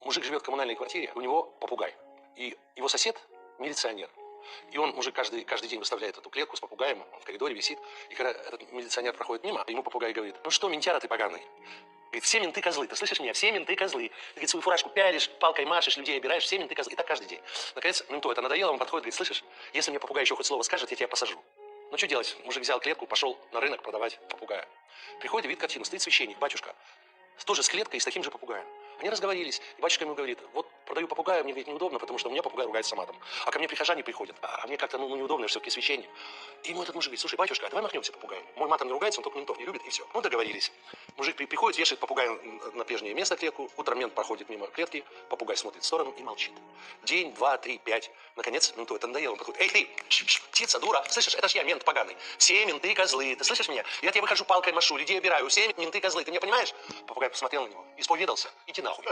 Мужик живет в коммунальной квартире, у него попугай. И его сосед милиционер. И он, мужик, каждый день выставляет эту клетку с попугаем, он в коридоре висит. И когда этот милиционер проходит мимо, ему попугай говорит: ну что, ментяра ты поганый? Говорит: все менты козлы, ты слышишь меня? Все менты козлы. Ты, говорит, свою фуражку пялишь, палкой машешь, людей обираешь, все менты козлы. И так каждый день. Наконец, менту это надоело, он подходит, говорит: слышишь, если мне попугай еще хоть слово скажет, я тебя посажу. Ну что делать? Мужик взял клетку, пошел на рынок продавать попугая. Приходит и видит картину, стоит священник, батюшка, тоже с клеткой и с таким же попугаем. Они разговорились, и батюшка ему говорит: вот продаю попугая, мне, говорит, неудобно, потому что у меня попугай ругается матом. А ко мне прихожане приходят, а мне как-то неудобно, я все-таки священник. И ему этот мужик говорит: слушай, батюшка, а давай махнемся попугаем. Мой матом не ругается, он только ментов не любит, и все. Ну, договорились. Мужик приходит, вешает попугая на прежнее место клетку, утром мент проходит мимо клетки, попугай смотрит в сторону и молчит. День, 2, 3, 5. Наконец, менту это надоело, он подходит: эй, ты, птица, дура, слышишь, это ж я, мент поганый. Все менты козлы, ты слышишь меня? Я тебе выхожу палкой машу, людей обираю, все менты козлы, ты меня понимаешь? Попугай посмотрел на него, исповедался, иди нахуй.